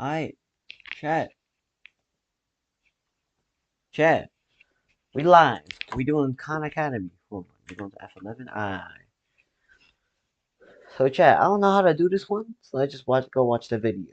I chat. We live. We doing Khan Academy. Hold on. We're going to F11. So chat. I don't know how to do this one, so I just go watch the video.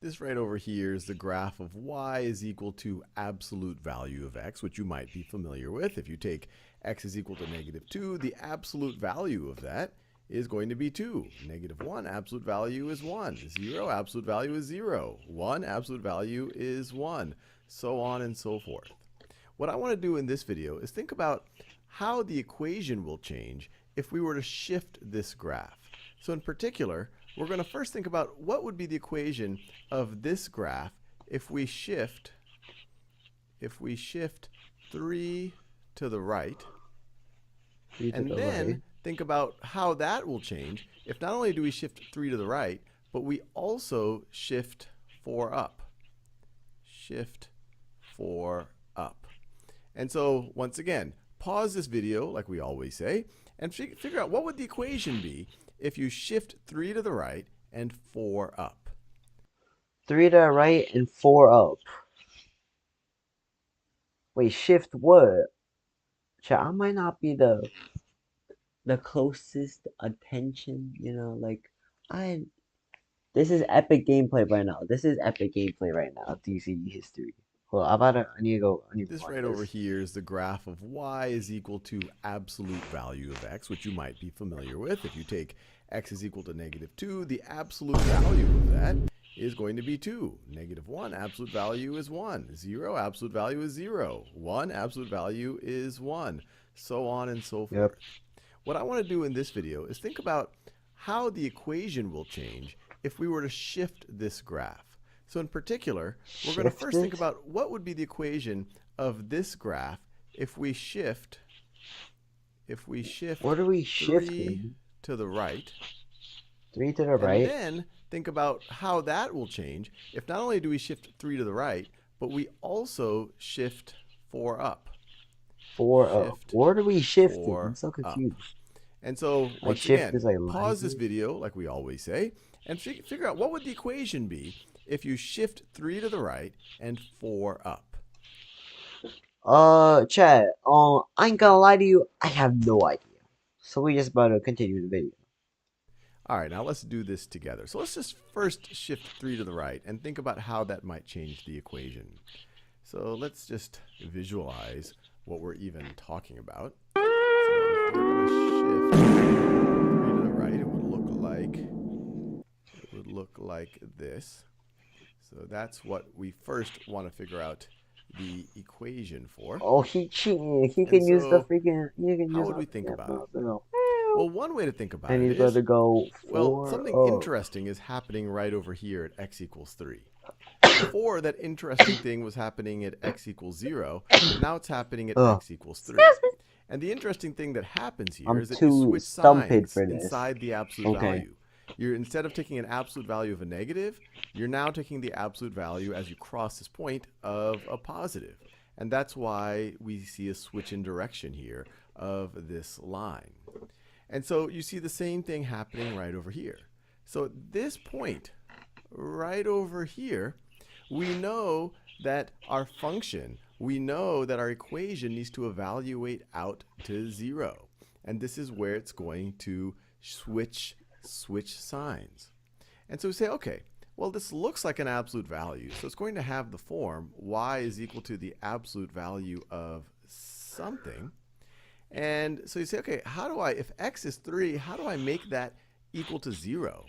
This right over here is the graph of y is equal to absolute value of x, which you might be familiar with. If you take x is equal to -2, the absolute value of that is going to be 2. -1, absolute value is 1. 0, absolute value is 0. 1, absolute value is 1. So on and so forth. What I want to do in this video is think about how the equation will change if we were to shift this graph. So in particular, we're going to first think about what would be the equation of this graph if we shift 3 to the right, and then think about how that will change if not only do we shift 3 to the right, but we also shift 4 up. Shift 4 up. And so once again, pause this video like we always say and figure out what would the equation be if you shift 3 to the right and 4 up. 3 to the right and 4 up. Wait, shift what? Chat, I might not be the closest attention, like this is epic gameplay right now. This is epic gameplay right now. DCD history. Well, I need to go. I need to This watch right this. over here is the graph of y is equal to absolute value of x, which you might be familiar with. If you take x is equal to -2, the absolute value of that is going to be 2. -1, absolute value is 1. 0, absolute value is 0. 1, absolute value is 1. So on and so forth. What I want to do in this video is think about how the equation will change if we were to shift this graph. So in particular, we're going to first think about what would be the equation of this graph if we shift What are we 3 shifting? to the right. 3 to the And right. then think about how that will change if not only do we shift 3 to the right, but we also shift 4 up. 4 up. What are we shifting? I'm so confused. And so once again, pause this video like we always say and figure out what would the equation be if you shift 3 to the right and 4 up. Chat, I ain't gonna lie to you, I have no idea. So we just about to continue the video. All right, now let's do this together. So let's just first shift 3 to the right and think about how that might change the equation. So let's just visualize what we're even talking about. So if we're going to shift 3 to the right, it would look like this. So that's what we first want to figure out the equation for. Oh, he cheating. He can use the freaking. How would we think about it? Well, one way to think about it is, to go well, something interesting is happening right over here at x equals 3. Before, that interesting thing was happening at x equals 0. Now it's happening at x equals 3. And the interesting thing that happens here is that you switch signs inside the absolute value. Instead of taking an absolute value of a negative, you're now taking the absolute value as you cross this point of a positive. And that's why we see a switch in direction here of this line. And so you see the same thing happening right over here. So at this point, right over here, we know that our function, we know that our equation needs to evaluate out to 0. And this is where it's going to switch signs. And so we say, okay, well, this looks like an absolute value. So it's going to have the form y is equal to the absolute value of something. And so you say, okay, if x is 3, how do I make that equal to 0?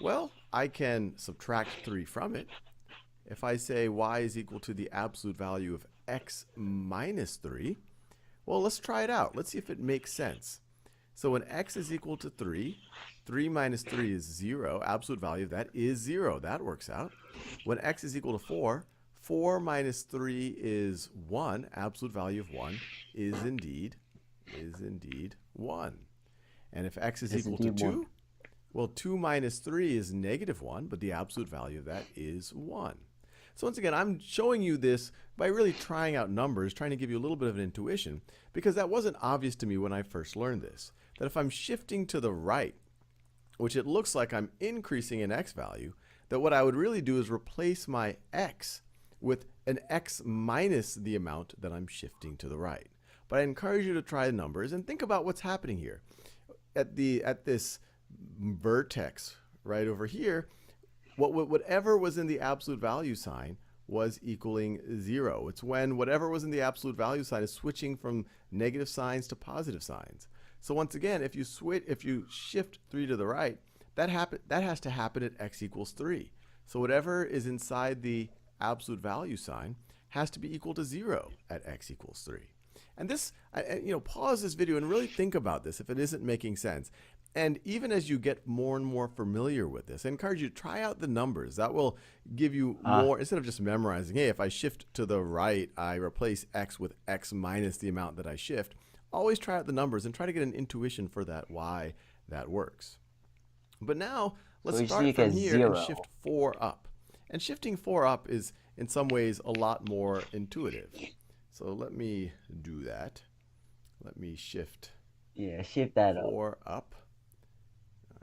Well, I can subtract 3 from it. If I say y is equal to the absolute value of x minus 3, well, let's try it out. Let's see if it makes sense. So when x is equal to 3, 3 minus 3 is 0. Absolute value of that is 0. That works out. When x is equal to 4, 4 minus 3 is 1. Absolute value of 1 is indeed 1. And if x is equal to 2, well, 2 minus 3 is -1, but the absolute value of that is 1. So once again, I'm showing you this by really trying out numbers, trying to give you a little bit of an intuition, because that wasn't obvious to me when I first learned this. That if I'm shifting to the right, which it looks like I'm increasing an x value, that what I would really do is replace my x with an x minus the amount that I'm shifting to the right. But I encourage you to try the numbers and think about what's happening here. At this vertex right over here, whatever was in the absolute value sign was equaling 0. It's when whatever was in the absolute value sign is switching from negative signs to positive signs. So once again, if you shift 3 to the right, that has to happen at x equals 3. So whatever is inside the absolute value sign has to be equal to 0 at x equals 3. And this, pause this video and really think about this if it isn't making sense. And even as you get more and more familiar with this, I encourage you to try out the numbers. That will give you more, instead of just memorizing, hey, if I shift to the right, I replace x with x minus the amount that I shift. Always try out the numbers and try to get an intuition for that, why that works. But now, let's start from here and shift 4 up. And shifting 4 up is, in some ways, a lot more intuitive. So let me do that. Let me shift. Yeah, shift that 4 up.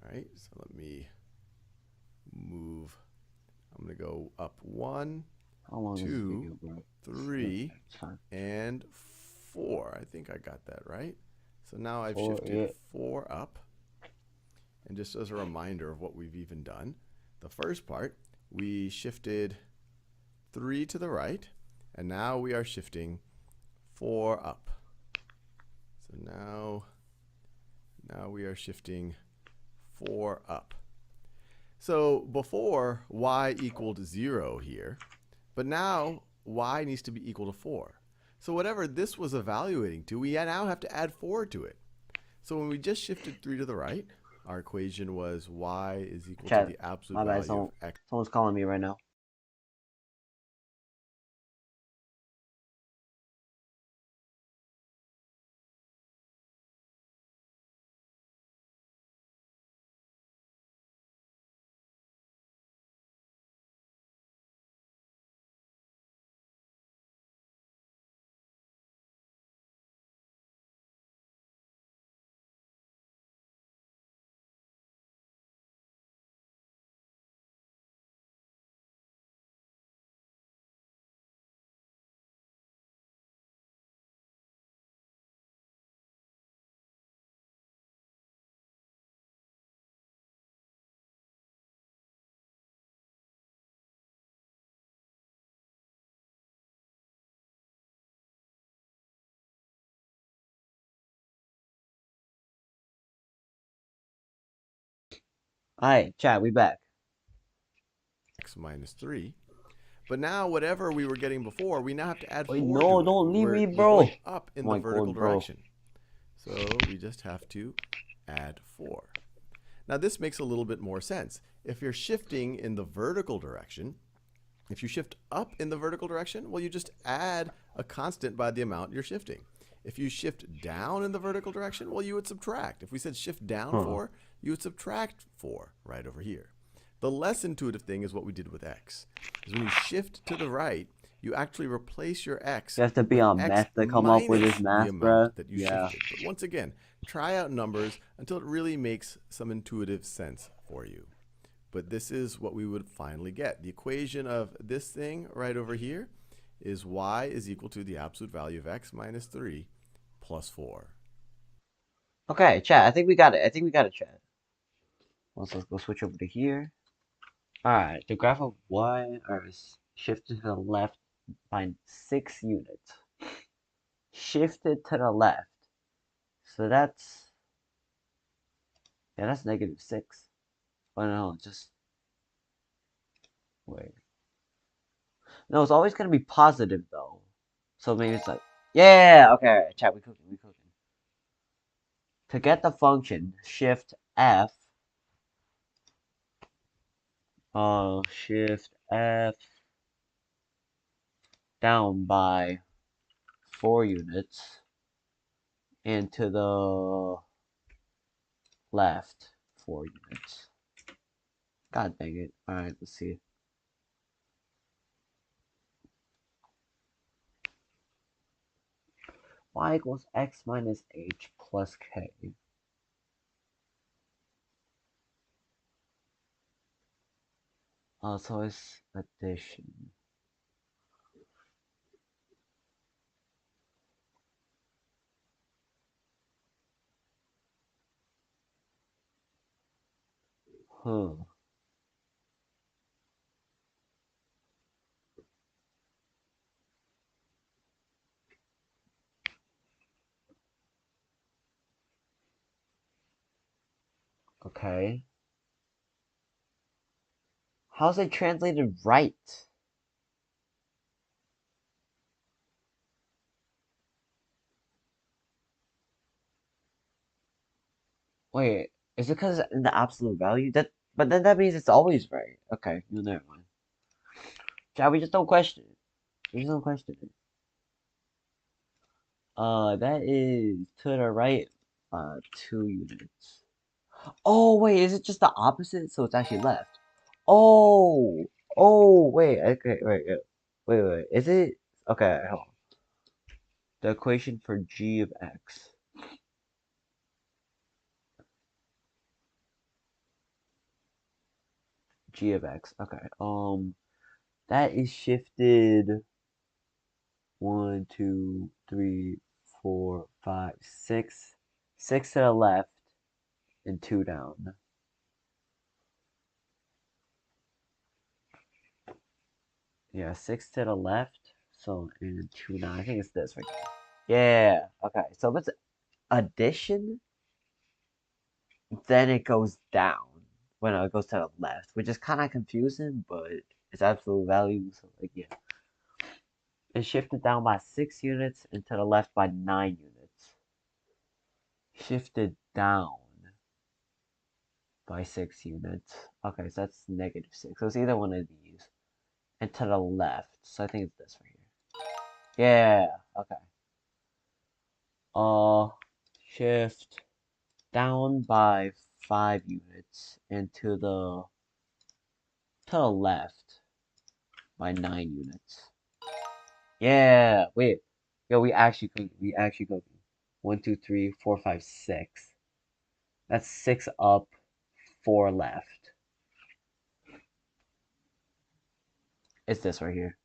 All right, so let me move. I'm going to go up 1, 2, 3, and 4. I think I got that right. So now I've shifted 4 up. And just as a reminder of what we've even done, the first part, we shifted 3 to the right, and now we are shifting 4 up. So now we are shifting 4 up. So before, y equaled 0 here, but now y needs to be equal to 4. So whatever this was evaluating to, we now have to add 4 to it. So when we just shifted 3 to the right, our equation was y is equal to the absolute value of x. Someone's calling me right now. Alright, chat, we back. X minus 3. But now whatever we were getting before, we now have to add 4 no, to it. Don't leave me, We're going up in the vertical God, direction. So we just have to add 4. Now this makes a little bit more sense. If you're shifting in the vertical direction, if you shift up in the vertical direction, well, you just add a constant by the amount you're shifting. If you shift down in the vertical direction, well, you would subtract. If we said shift down 4, you would subtract 4 right over here. The less intuitive thing is what we did with x. Because when you shift to the right, you actually replace your x. You have to be on meth to come up with this math, bro. That you shifted. But once again, try out numbers until it really makes some intuitive sense for you. But this is what we would finally get. The equation of this thing right over here is y is equal to the absolute value of x minus 3 plus 4. Okay, chat. I think we got it. Chat. Let's go switch over to here. Alright, the graph of y is shifted to the left by 6 units. Shifted to the left. So that's... yeah, that's -6. Oh no, just... wait. No, it's always gonna be positive though. So maybe it's like... yeah! Okay, chat, we cooking. To get the function, shift F... shift F... down by 4 units. And to the left 4 units. God dang it. Alright, let's see. Y equals x minus h plus k. So it's addition. Huh. Okay. How's it translated right? Wait, is it because in the absolute value? But then that means it's always right. Okay, no, never mind. Yeah, we just don't question it. We just don't question it. That is to the right, 2 units. Oh, wait, is it just the opposite? So it's actually left. Oh, wait, okay, wait. Is it? Okay, hold on. The equation for g of x. G of x. Okay. That is shifted 1, 2, 3, 4, 5, 6. 6 to the left and 2 down. Yeah, 6 to the left. So and 2 down. I think it's this right here. Yeah. Okay. So if it's addition, then it goes down when it goes to the left, which is kind of confusing, but it's absolute value. So like yeah. It's shifted down by 6 units and to the left by 9 units. Shifted down by 6 units. Okay, so that's -6. So it's either one of these. And to the left. So I think it's this right here. Yeah, okay. Shift down by 5 units and to the left by 9 units. Yeah, wait. Yo, we actually cooking. We actually cooking. 1, 2, 3, 4, 5, 6. That's 6 up, 4 left. It's this right here.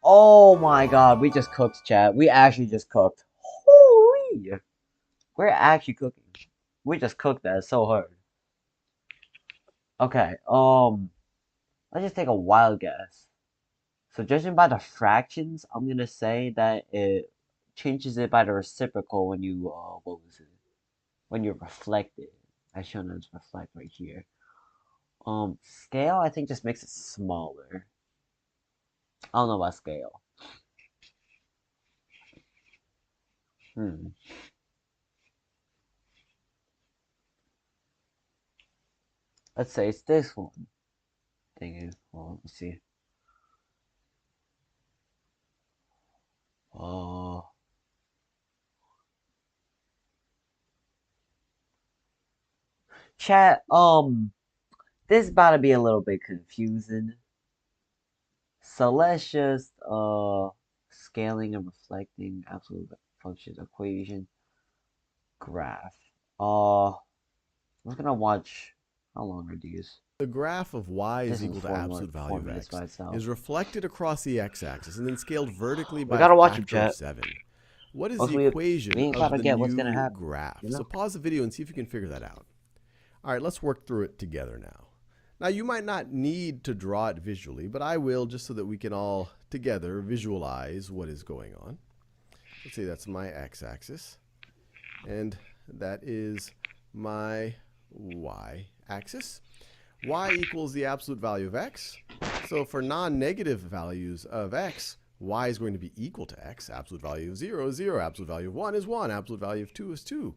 Oh my god, we just cooked, chat. We actually just cooked. Holy! We're actually cooking. We just cooked that so hard. Okay, let's just take a wild guess. So judging by the fractions, I'm gonna say that it changes it by the reciprocal when you, what was it? When you reflect it. As shown as reflect right here. Scale, I think just makes it smaller. I don't know about scale. Let's say it's this one. Well, let's see. Oh. Chat, this is about to be a little bit confusing. So let's just, scaling and reflecting absolute functions equation graph. We're gonna watch, how long are these? The graph of y This is equal to absolute value of minutes x by itself. is reflected across the x-axis and then scaled vertically by We gotta a watch them, factor of chat. 7. What is Once the we equation ain't of gotta the get what's gonna new happen, graph? you know? So pause the video and see if you can figure that out. All right, let's work through it together now. Now, you might not need to draw it visually, but I will just so that we can all together visualize what is going on. Let's say that's my x-axis, and that is my y-axis. Y equals the absolute value of x. So for non-negative values of x, y is going to be equal to x. Absolute value of 0 is 0. Absolute value of 1 is 1. Absolute value of 2 is 2.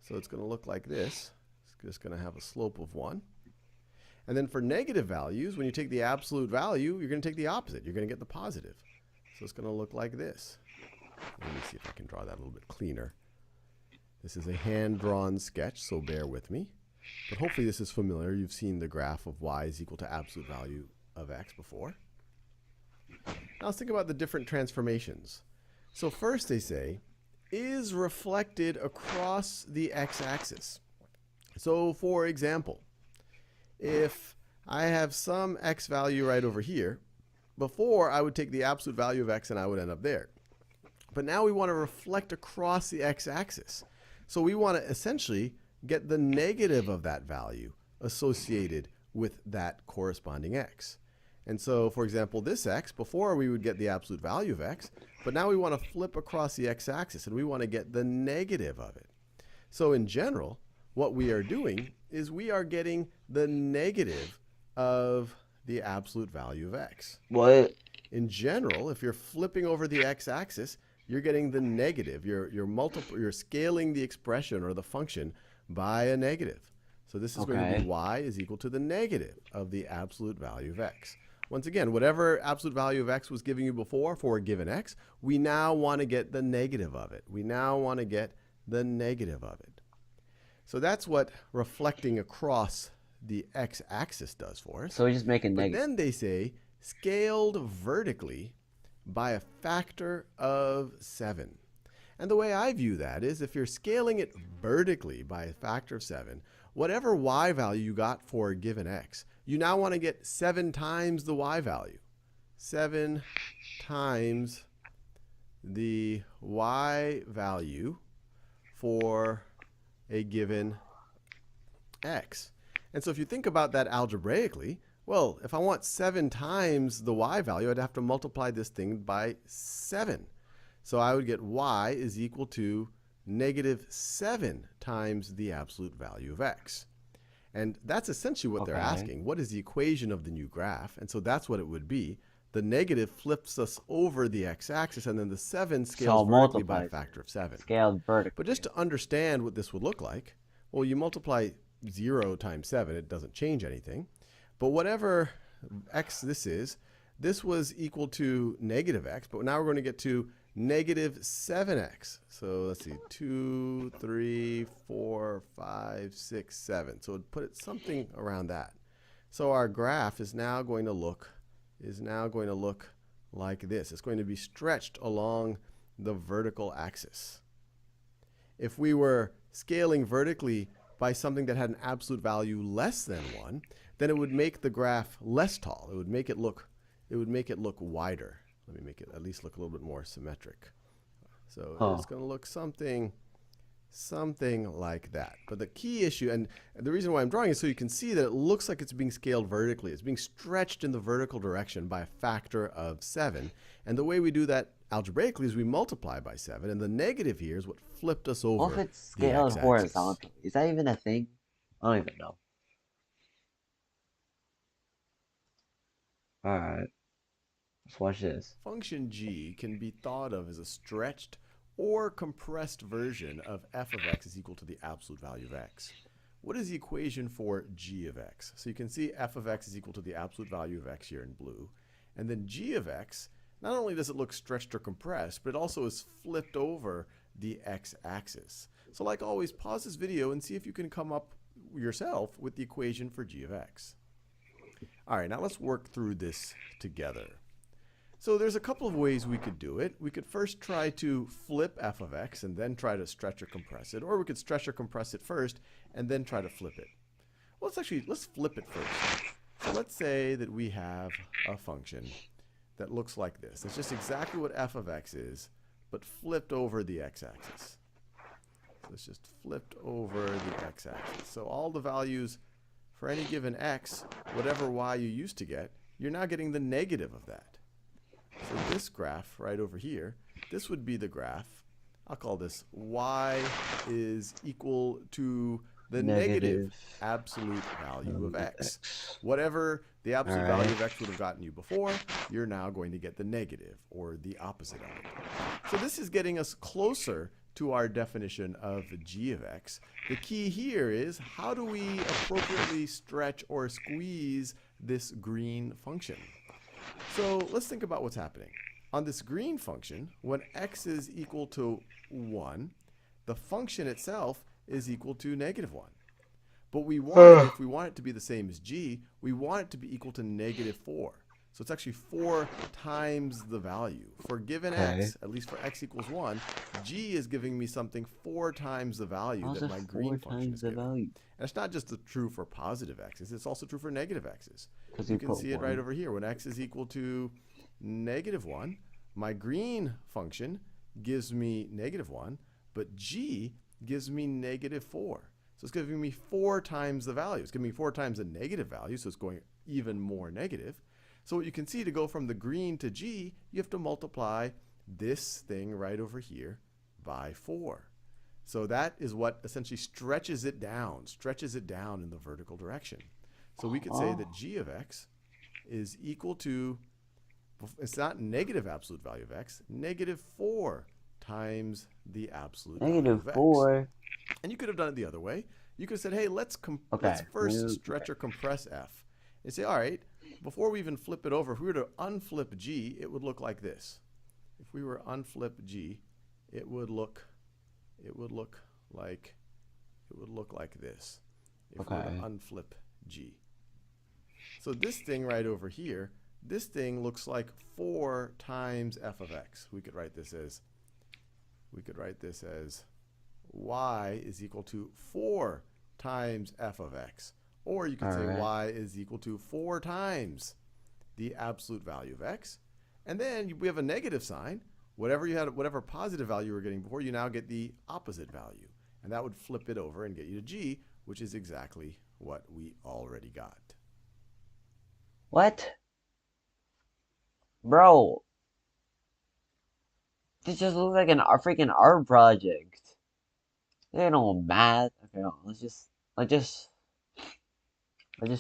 So it's going to look like this. It's just going to have a slope of 1. And then for negative values, when you take the absolute value, you're going to take the opposite. You're going to get the positive. So it's going to look like this. Let me see if I can draw that a little bit cleaner. This is a hand-drawn sketch, so bear with me. But hopefully this is familiar. You've seen the graph of y is equal to absolute value of x before. Now let's think about the different transformations. So first they say, is reflected across the x-axis. So for example, if I have some x value right over here, before I would take the absolute value of x and I would end up there. But now we want to reflect across the x-axis. So we want to essentially get the negative of that value associated with that corresponding x. And so, for example, this x, before we would get the absolute value of x, but now we want to flip across the x-axis and we want to get the negative of it. So in general, what we are doing is we are getting the negative of the absolute value of x. What? In general, if you're flipping over the x-axis, you're getting the negative. You're scaling the expression or the function by a negative. So this is going to be y is equal to the negative of the absolute value of x. Once again, whatever absolute value of x was giving you before for a given x, we now want to get the negative of it. We now want to get the negative of it. So that's what reflecting across the x-axis does for us. So we just make a negative. But then they say scaled vertically by a factor of 7. And the way I view that is if you're scaling it vertically by a factor of 7, whatever y value you got for a given x, you now want to get 7 times the y value. 7 times the y value for a given x. And so if you think about that algebraically, well, if I want 7 times the y value, I'd have to multiply this thing by 7. So I would get y is equal to negative 7 times the absolute value of x. And that's essentially what they're asking. What is the equation of the new graph? And so that's what it would be. The negative flips us over the x-axis, and then the 7 scales vertically by a factor of 7. Scaled vertically. But just to understand what this would look like, well, you multiply 0 times 7. It doesn't change anything. But whatever x this is, this was equal to negative x. But now we're going to get to negative 7x. So let's see, 2, 3, 4, 5, 6, 7. So put it something around that. So our graph is now going to look like this. It's going to be stretched along the vertical axis. If we were scaling vertically by something that had an absolute value less than 1, then it would make the graph less tall. It would make it look wider. Let me make it at least look a little bit more symmetric. So it's going to look something like that. But the key issue, and the reason why I'm drawing is so you can see that it looks like it's being scaled vertically. It's being stretched in the vertical direction by a factor of 7. And the way we do that algebraically is we multiply by 7. And the negative here is what flipped us over. What if it's scaled horizontally? Is that even a thing? I don't even know. All right. Let's watch this. Function g can be thought of as a stretched or compressed version of f of x is equal to the absolute value of x. What is the equation for g of x? So you can see f of x is equal to the absolute value of x here in blue. And then g of x, not only does it look stretched or compressed, but it also is flipped over the x-axis. So like always, pause this video and see if you can come up yourself with the equation for g of x. All right, now let's work through this together. So there's a couple of ways we could do it. We could first try to flip f of x and then try to stretch or compress it. Or we could stretch or compress it first and then try to flip it. Well, let's flip it first. So let's say that we have a function that looks like this. It's just exactly what f of x is, but flipped over the x-axis. So it's just flipped over the x-axis. So all the values for any given x, whatever y you used to get, you're now getting the negative of that. So this graph right over here, this would be the graph. I'll call this y is equal to the negative absolute value of x. Whatever the absolute value of x would have gotten you before, you're now going to get the negative, or the opposite of it. So this is getting us closer to our definition of g of x. The key here is, how do we appropriately stretch or squeeze this green function? So let's think about what's happening. On this green function, when x is equal to 1, the function itself is equal to negative 1. But we want, if we want it to be the same as g, we want it to be equal to negative 4. So it's actually 4 times the value. For given Okay. x, at least for x equals 1, g is giving me something 4 times the value How's that it my 4 green function times is the giving. value? And it's not just true for positive x's, it's also true for negative x's. Because You can see it right over here. When x is equal to -1, my green function gives me -1, but g gives me -4. So it's giving me 4 times the value. It's giving me 4 times the negative value, so it's going even more negative. So what you can see, to go from the green to g, you have to multiply this thing right over here by 4. So that is what essentially stretches it down in the vertical direction. So we could say that g of x is equal to, it's not negative absolute value of x, -4 times the absolute value of x. -4. And you could have done it the other way. You could have said, hey, let's first stretch or compress f. And say, all right, before we even flip it over, if we were to unflip g, it would look like this. If we were to unflip g, it would look like this. If we were to unflip g. So this thing right over here, this thing looks like 4 times f of x. We could write this as y is equal to 4 times f of x. Or you could say y is equal to 4 times the absolute value of x. And then we have a negative sign. Whatever positive value you were getting before, you now get the opposite value. And that would flip it over and get you to g, which is exactly what we already got. What? Bro. This just looks like a freaking art project. They know math. Okay, no, let's just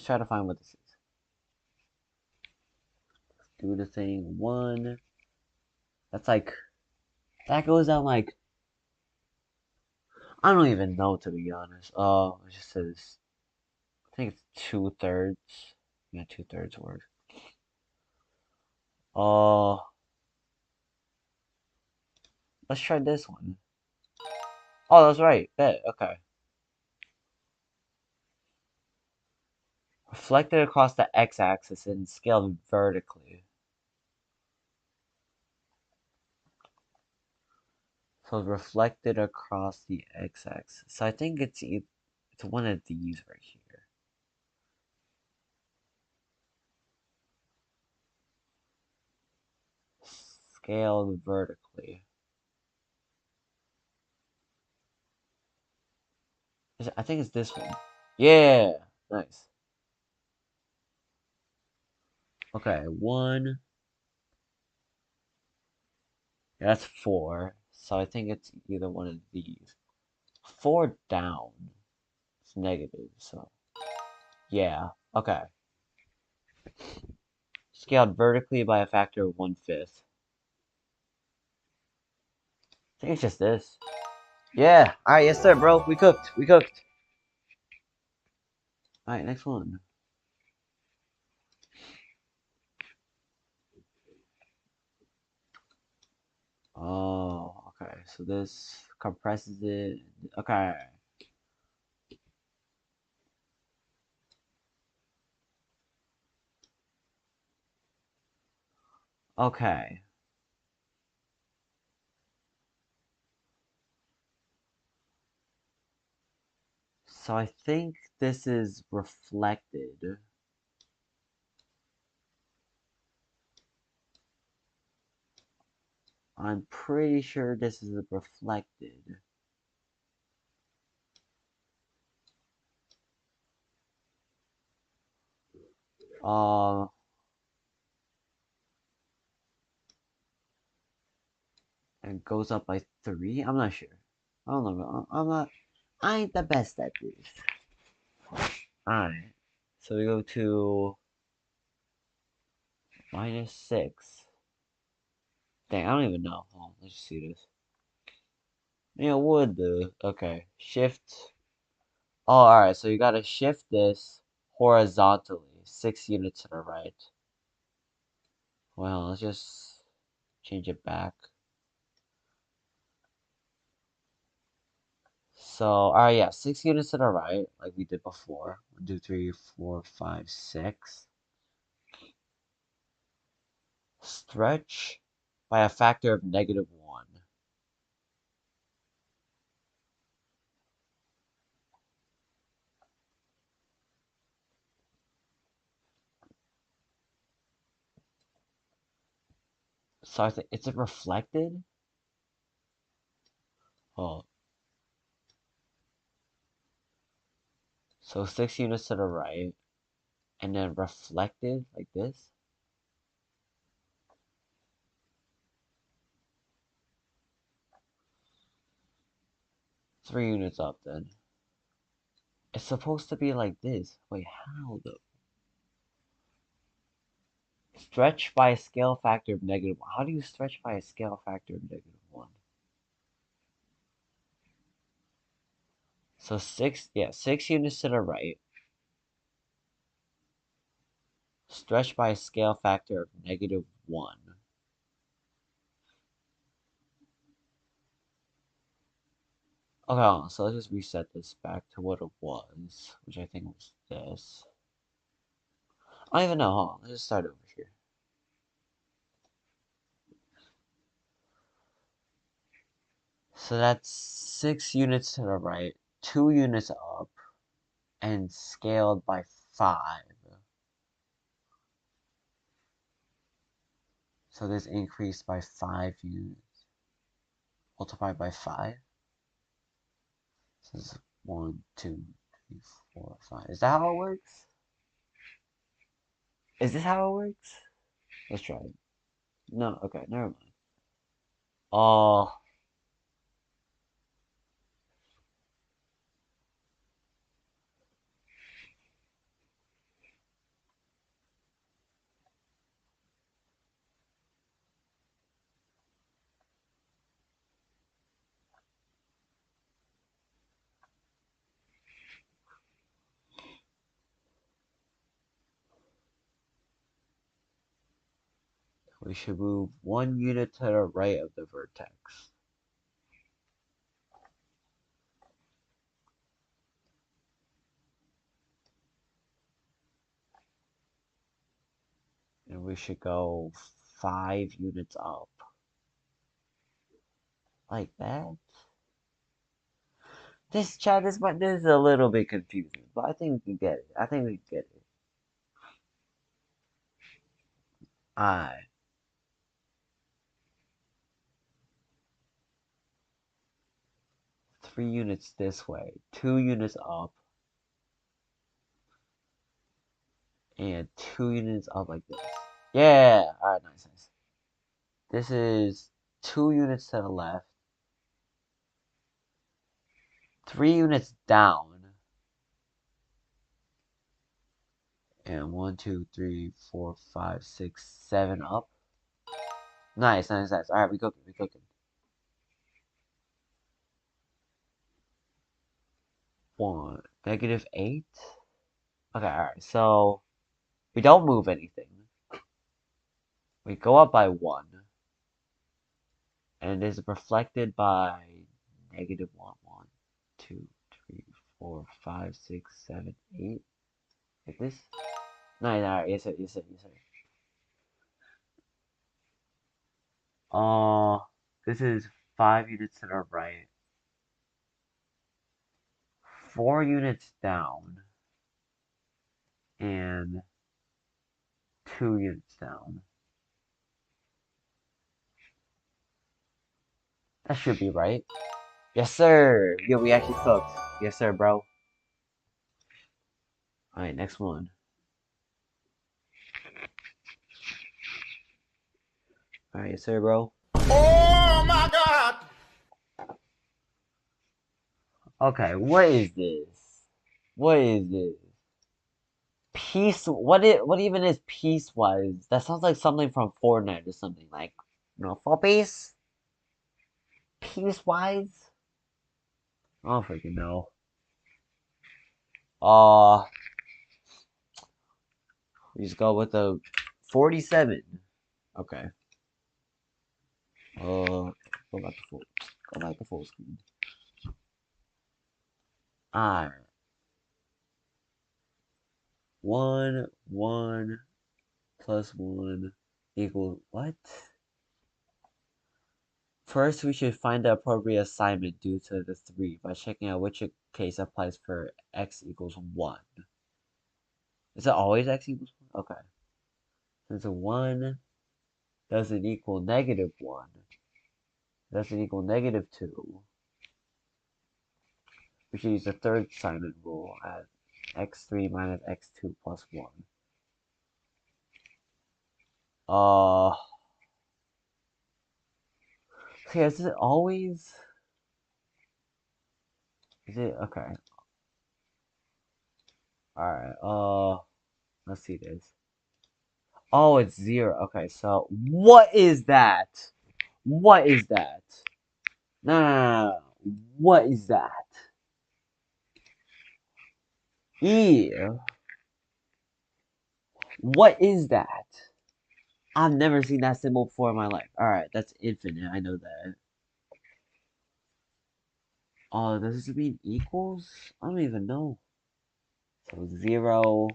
try to find what this is. Do the thing 1. That's like, that goes down like, I don't even know, to be honest. It just says, I think it's 2/3. Yeah, 2/3 word. Let's try this one. Oh, that's right. Bet. Okay. Reflected across the x-axis and scaled vertically. So reflected across the x-axis. So I think it's one of these right here. Scaled vertically. I think it's this one. Yeah, nice. Okay, 1. Yeah, that's 4. So I think it's either one of these. 4 down. It's negative, so yeah. Okay. Scaled vertically by a factor of 1/5. I think it's just this. Yeah. Alright, yes sir, bro. We cooked. Alright, next one. Oh, okay. So this compresses it. Okay. Okay. So I think this is reflected. I'm pretty sure this is reflected. And goes up by 3? I'm not sure. I don't know. I ain't the best at this. Alright. So we go to -6. Dang, I don't even know. Oh, let's just see this. Yeah, would do. Okay. Shift. Oh, alright. So you gotta shift this horizontally. 6 units to the right. Well, let's just change it back. So, alright, yeah, 6 units to the right, like we did before. 1, 2, 3, 4, 5, 6. Stretch by a factor of -1. So I think, is it reflected? Oh, so 6 units to the right, and then reflected like this? Three units up then. It's supposed to be like this. Wait, how though? Stretch by a scale factor of -1. How do you stretch by a scale factor of -1? So 6 units to the right. Stretch by a scale factor of -1. Okay, hold on, so let's just reset this back to what it was, which I think was this. I don't even know, hold on, let's just start over here. So that's 6 units to the right, 2 units up, and scaled by 5. So this increased by 5 units, multiplied by 5. So this is 1, 2, 3, 4, 5. Is that how it works? Is this how it works? Let's try it. No, okay, never mind. Oh, we should move 1 unit to the right of the vertex. And we should go 5 units up. Like that? This chat, this is a little bit confusing, but I think we can get it. I think we can get it. Alright. 3 units this way, 2 units up, and 2 units up like this. Yeah! Alright, nice, nice. This is 2 units to the left, 3 units down, and 1, 2, 3, 4, 5, 6, 7 up. Nice, nice, nice. Alright, we cooking, we cooking. 1, -8? Okay, alright, so we don't move anything. We go up by 1. And it is reflected by -1, 1, 2, 3, 4, 5, 6, 7, 8. Like this? No, no, yes, sir, yes, sir, yes, sir. This is 5 units to the right, 4 units down, and 2 units down. That should be right. Yes, sir. Yo, we actually cooked. Yes, sir, bro. Alright, next one. Alright, yes, sir, bro. Oh my god! Okay, what is this? What is this? Peace. What even is peace-wise? That sounds like something from Fortnite or something. Like, for peace? Peace-wise? I don't freaking know. We just go with the 47. Okay. Go back to full screen. Alright. 1, 1, plus 1. equals what? First, we should find the appropriate assignment due to the 3 by checking out which case applies for x equals 1. Is it always x equals 1? Okay. Since 1 doesn't equal -1, doesn't equal -2, we should use the third assignment rule at x3 minus x2 plus 1. Okay, is it always? Is it? Okay. Alright, let's see this. Oh, it's 0. Okay, so, what is that? What is that? No. What is that? Ew. What is that? I've never seen that symbol before in my life. Alright, that's infinite. I know that. Oh, does this mean equals? I don't even know. So 0.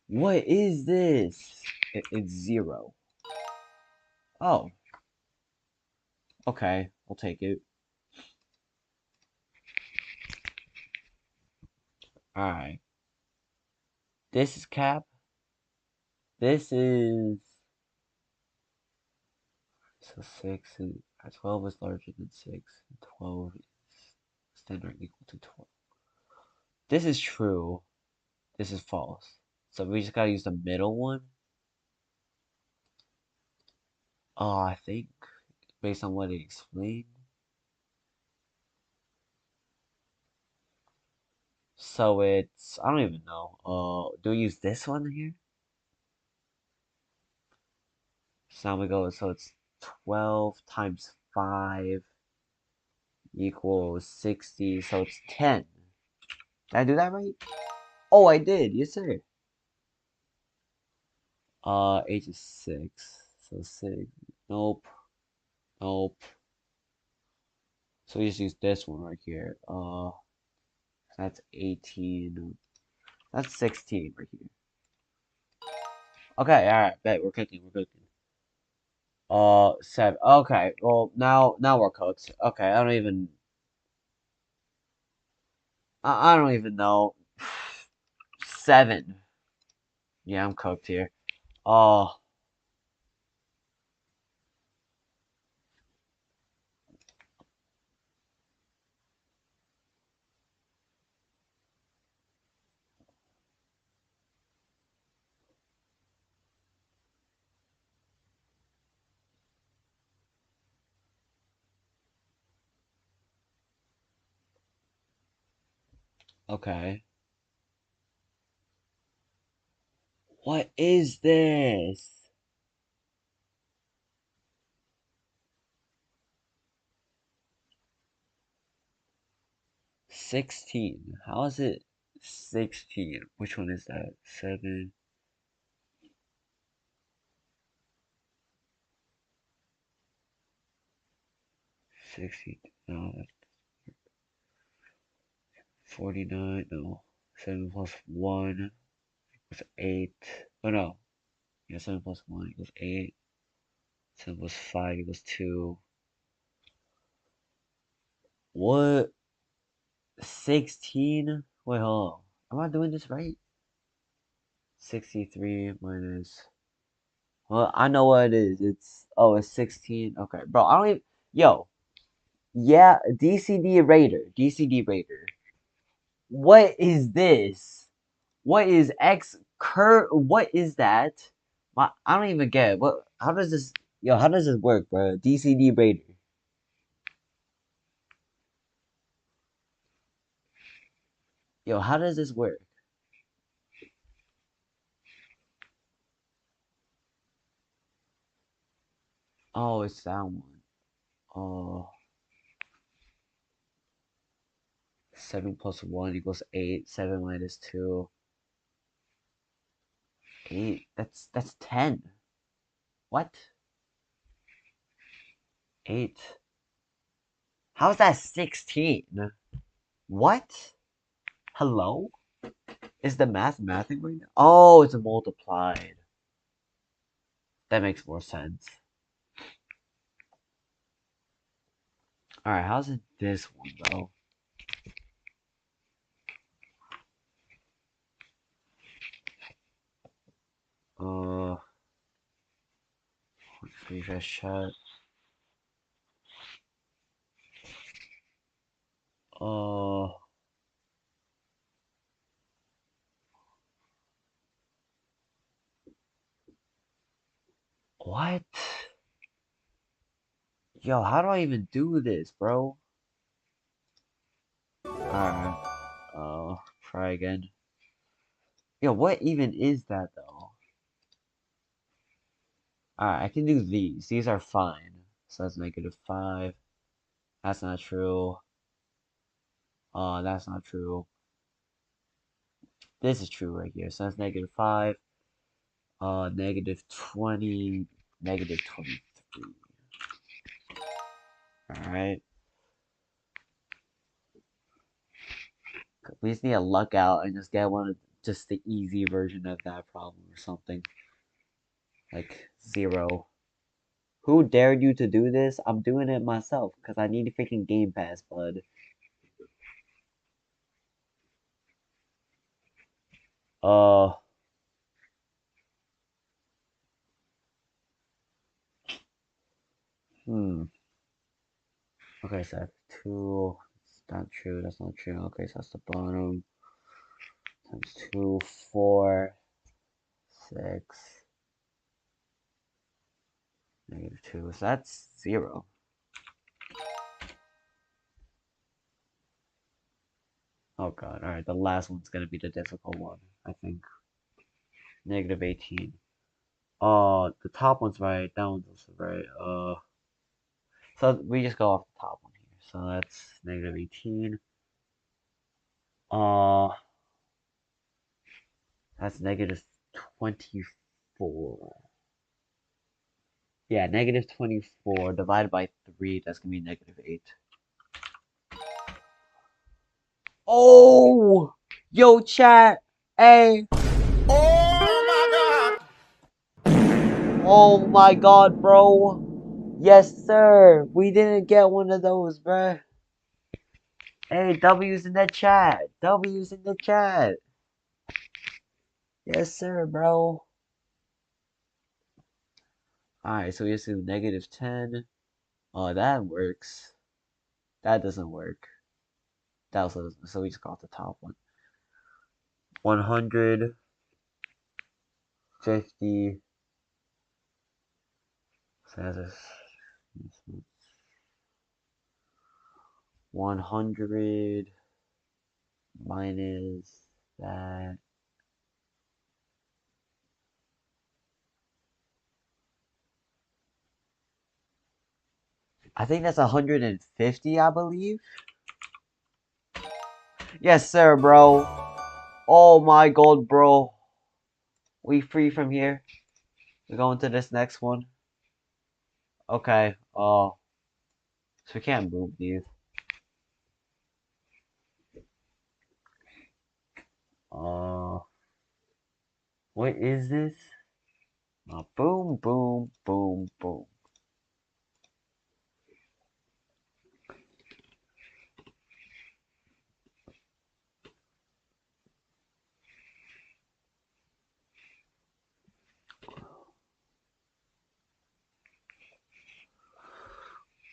What is this? It's 0. Oh. Okay, I'll take it. Alright. This is cap. This is... So 6 and 12 is larger than 6. And 12 is standard equal to 12. This is true. This is false. So we just gotta use the middle one. I think, based on what he explained. So it's, I don't even know. Do we use this one here? So now we go, so it's 12 times 5 equals 60, so it's 10. Did I do that right? Oh, I did, yes sir. H is 6, so 6, nope, nope. So we just use this one right here. That's 18, that's 16 right here. Okay, alright, bet, we're cooking, we're cooking. 7, okay, well, now we're cooked. Okay, I don't even know. 7. Yeah, I'm cooked here. Oh, okay. What is this? 16. How is it 16? Which one is that? 7. 60. No, that's 49. No. 7 plus 1 equals 8. Oh no. Yeah, 7 plus 1 equals 8. 7 plus 5 equals 2. What? 16? Wait, hold on. Am I doing this right? 63 minus. Well, I know what it is. It's 16. Okay, bro, I don't even. Yo, yeah, DCD Raider. DCD Raider. What is this? What is What is that? I don't even get it. How does this. Yo, how does this work, bro? DCD Raider. Yo, how does this work? Oh, it's that one. Oh. 7 plus 1 equals 8. 7 minus 2. 8. That's 10. What? 8. How's that 16? What? Hello? Is the mathing right now? Oh, it's multiplied. That makes more sense. Alright, how's it this one, though? Refresh chat. What? Yo, how do I even do this, bro? Alright. Try again. Yo, what even is that, though? Alright, I can do these. These are fine. So that's -5. That's not true. That's not true. This is true right here. So that's -5. -20. -23. Alright. We just need to luck out and just get just the easy version of that problem or something. Like 0. Who dared you to do this? I'm doing it myself because I need a freaking Game Pass, bud. Uh. Okay, so that's 2. That's not true. That's not true. Okay, so that's the bottom. Times 2, 4, 6. -2. So that's 0. Oh god. Alright, the last one's gonna be the difficult one, I think. -18. The top one's right. That one's also right. So we just go off the top one here. So that's -18. Uh, that's -24. Yeah, -24 divided by 3. That's gonna be -8. Oh, yo, chat. Hey. Oh Oh my god, bro. Yes, sir. We didn't get one of those, bruh. Hey, W's in the chat. W's in the chat. Yes, sir, bro. Alright, so we assume -10. Oh, that works. That doesn't work. That also doesn't. So we just got the top one. 150. 100 minus that. I think that's 150, I believe. Yes, sir, bro. Oh my god, bro. We free from here. We're going to this next one. Okay. So we can't move these. What is this? Boom, boom, boom, boom.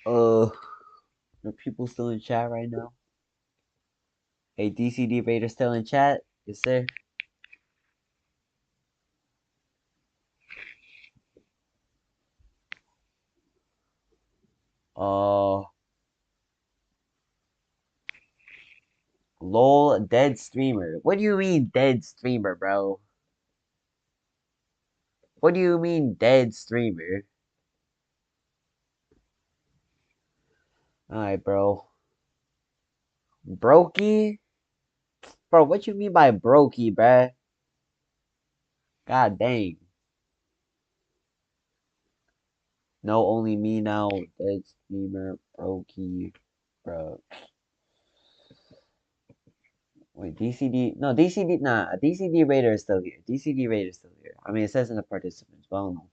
Are people still in chat right now? Hey, DCD Raider still in chat? Yes, sir. LOL, dead streamer. What do you mean dead streamer, bro? What do you mean dead streamer? Alright, bro. Brokey? Bro, what you mean by brokey, bruh? God dang. No, only me now. Dead streamer, brokey, bro. Wait, DCD, no, DCD, nah, DCD Raider is still here. DCD Raider is still here. I mean, it says in the participants, but I don't know.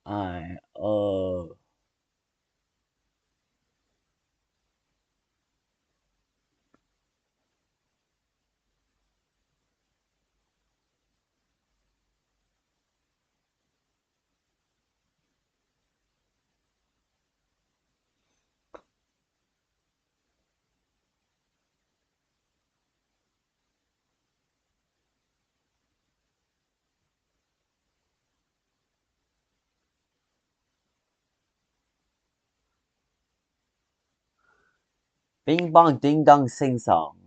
Alright, Bing bong ding dong sing song.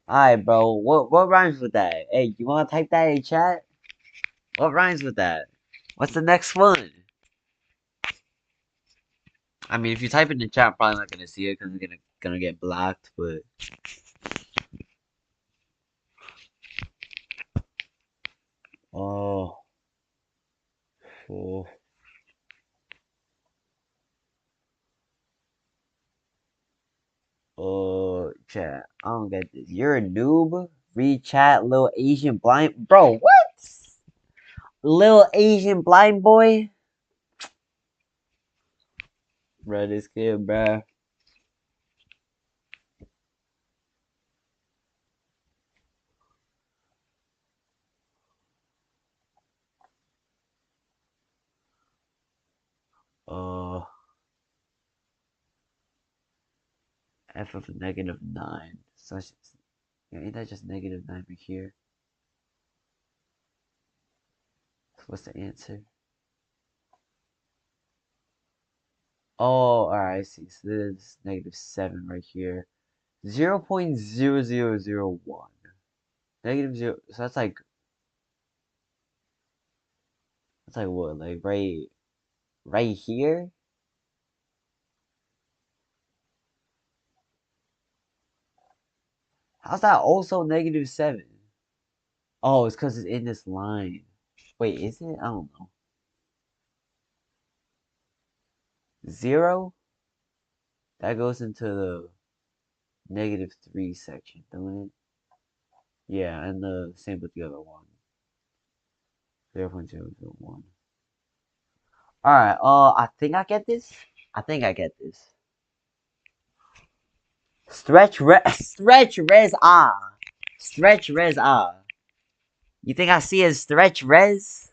Alright, bro, what rhymes with that? Hey, you wanna type that in chat? What rhymes with that? What's the next one? I mean, if you type it in the chat, I'm probably not gonna see it because it's gonna get blocked, but... Oh... Oh... Oh, chat. I don't get this. You're a noob? Read chat, little Asian blind... Bro, what? Little Asian blind boy? Bro, this kid, bro. F of -9. So, ain't that just -9 right here? So what's the answer? Oh, alright, I see. So this is -7 right here. 0.0001. -0. So that's like what? Like right here? How's that also -7? Oh, it's because it's in this line. Wait, is it? I don't know. 0? That goes into the -3 section, don't it? Yeah, and the same with the other one. 0.001. Alright, I think I get this. I think I get this. Stretch res ah. Stretch res ah. You think I see as stretch res?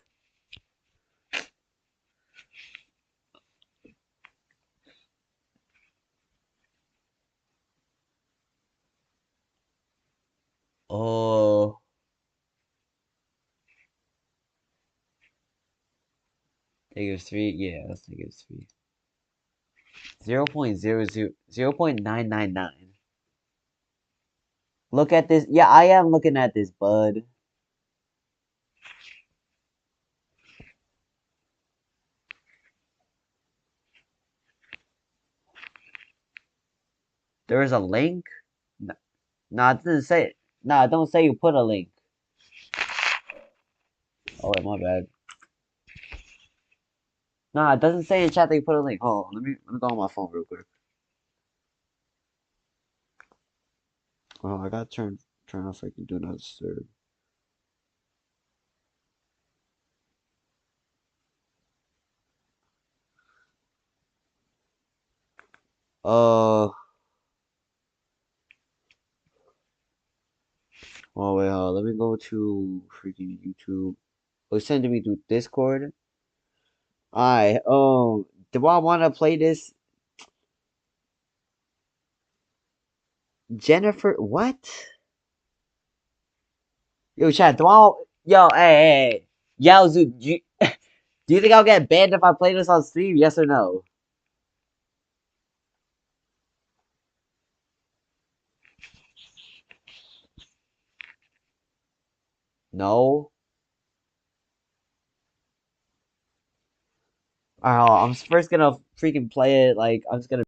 Oh. -3? Yeah, that's -3. 0.999. Look at this. Yeah, I am looking at this, bud. There is a link? No, it doesn't say it. No, don't say you put a link. Oh, wait, my bad. No, it doesn't say in chat that you put a link. Hold on, let me go on my phone real quick. Oh, I gotta turn off freaking do not disturb. Oh wait, let me go to freaking YouTube. Oh, send to me through Discord. Alright, do I wanna play this? Jennifer what? Yo, chat, yo, hey. Yo, do you think I'll get banned if I play this on stream? Yes or no? No? Alright, I'm first gonna freaking play it, like, I'm just gonna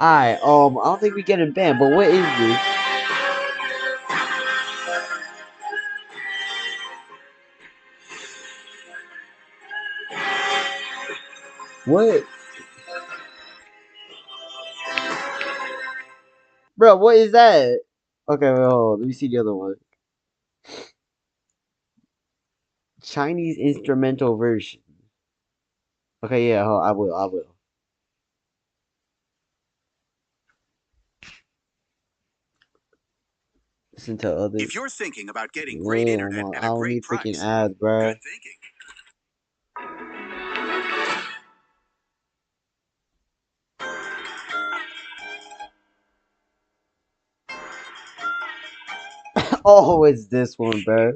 Alright, I don't think we getting banned, but what is this? What? Bro, what is that? Okay, wait, hold on. Let me see the other one. Chinese instrumental version. Okay, yeah, I will. Listen to others. If you're thinking about getting great internet at a great price, freaking ads, bro. good thinking. Oh, it's this one, bro.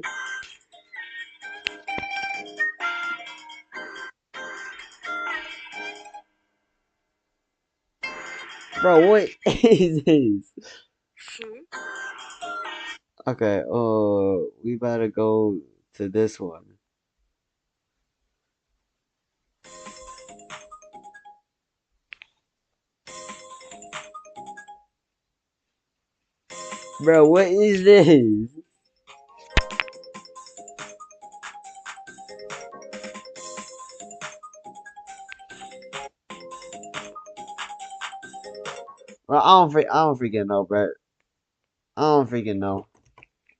Bro, what is this? Okay, we better go to this one. Bro, what is this? Bro, I don't freaking know, bro. I don't freaking know.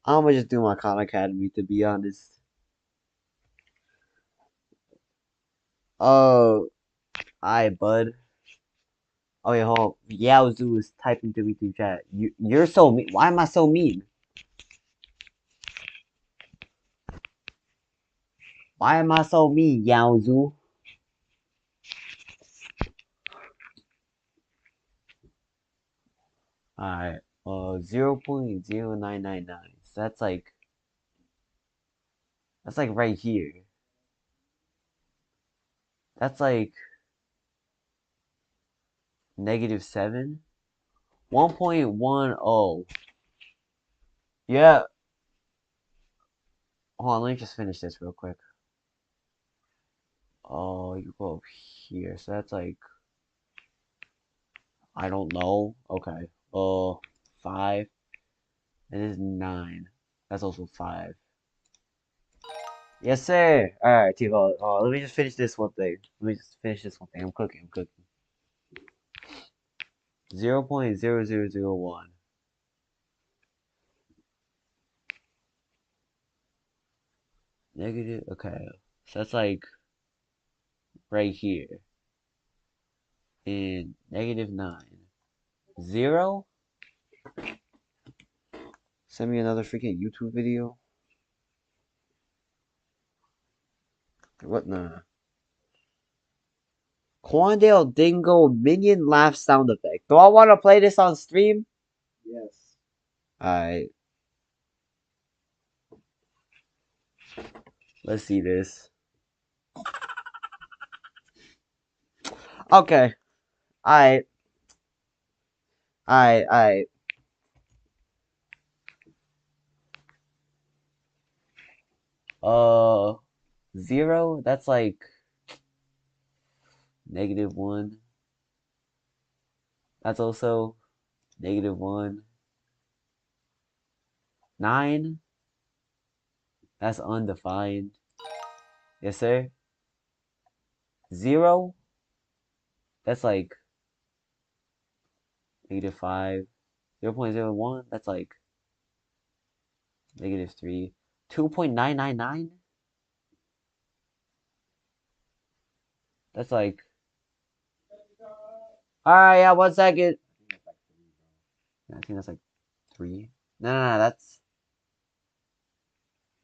I'm gonna just do my Khan Academy, to be honest. Oh, alright, bud. Oh, yeah, hold on. Yaozu is typing to me through chat. You're so mean. Why am I so mean? Why am I so mean, Yaozu? Alright, 0.0999. So that's like right here. That's like -7. 1.10. Yeah. Hold on, let me just finish this real quick. Oh, you go up here. So that's like, I don't know. Okay. 5. It is 9. That's also 5. Yes, sir. Alright, T. Let me just finish this one thing. I'm cooking. 0.0001. Negative. Okay. So that's like right here. And -9. 0? Send me another freaking YouTube video. What the? Quandale Dingo minion laugh sound effect. Do I want to play this on stream? Yes. Alright. Let's see this. Okay. Alright. 0? That's like -1. That's also -1. 9? That's undefined. Yes, sir. 0? That's like -5. 0.01? That's like -3. 2.999? That's like... Alright, yeah, 1 second. I think that's like 3. No, that's...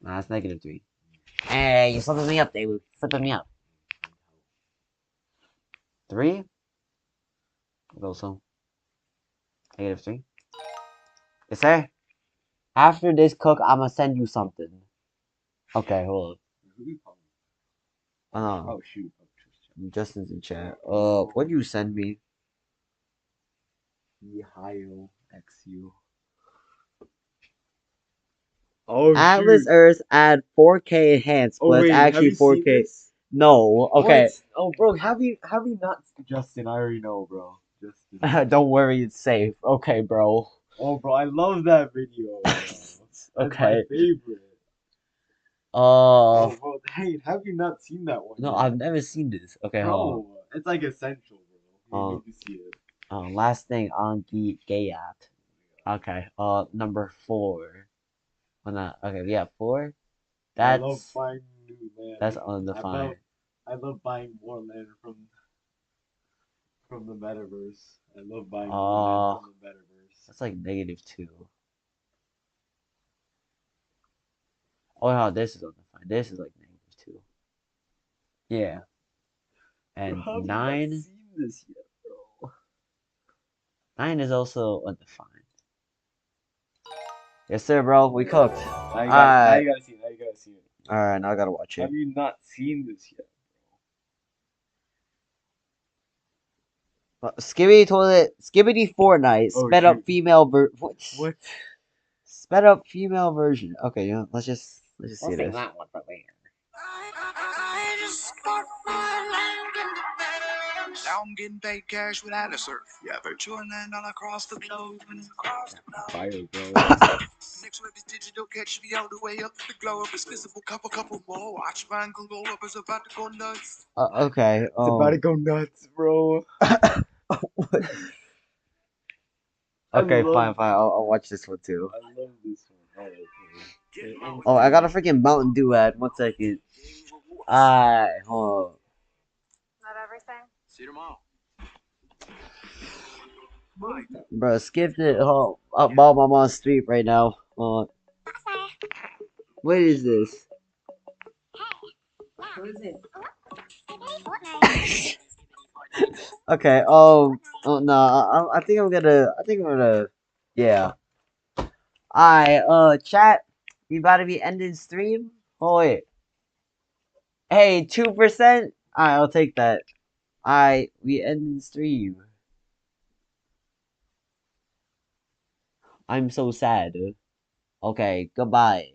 Nah, that's -3. Hey, you're slipping me up, David. Slipping me up. 3? Also -3. Yes, sir. After this cook, I'ma send you something. Okay, hold on. Oh shoot. Justin's in chat. What'd you send me? Yahio XU. Oh, Atlas Earth add 4K enhanced, but it's actually 4K. No, okay. What? Oh, bro, have you not, Justin? I already know, bro. Justin. Don't worry, it's safe. Okay, bro. Oh, bro, I love that video. Bro. That's my Okay. favorite. Uh, Oh, bro, hey, have you not seen that one no, yet? I've never seen this. Okay, hold Bro, it's like essential, bro. You on. need to see it. Last thing on Gayat. Okay. Number 4. Well, not okay. We have 4. I love That's buying new land. that's undefined. I love buying more land from the metaverse. I love buying more Uh, land from the metaverse. that's like -2. Oh no, this is undefined. This is like -2. Yeah. And Bro, how have you not 9. seen this yet, bro? 9 is also undefined. Yes, sir, bro. We cooked. Now you Alright. gotta see it. Now you gotta see it. Alright, now I gotta watch it. Have you not seen this yet? Skibbity toilet, Skibbity Fortnite, Oh, sped up shoot. female what? What? Sped up female version. Okay, yeah, let's just see this. that one for later. I just got my land in the meadows. Now I'm getting paid cash without a surf. Yeah, virtual land all across the globe and across the globe. Fire, bro. Next web is digital, catch me all the way up the globe. It's visible, couple more. Watch mine go up, it's about to go nuts. Okay. It's about to go nuts, bro. Okay, love- fine. I'll watch this one too. I love this one. Oh, I got a freaking Mountain Dew ad. 1 second. Alright, hold on. Not everything. See you tomorrow. Bro, skipped it. Oh, I'm on street right now. What is this? Who is it? Okay. Oh no. I think I'm gonna. Yeah. Alright. Chat. We about to be ending stream. Oh wait. Hey, 2%. Alright, I'll take that. Alright, we ending stream. I'm so sad. Okay, goodbye.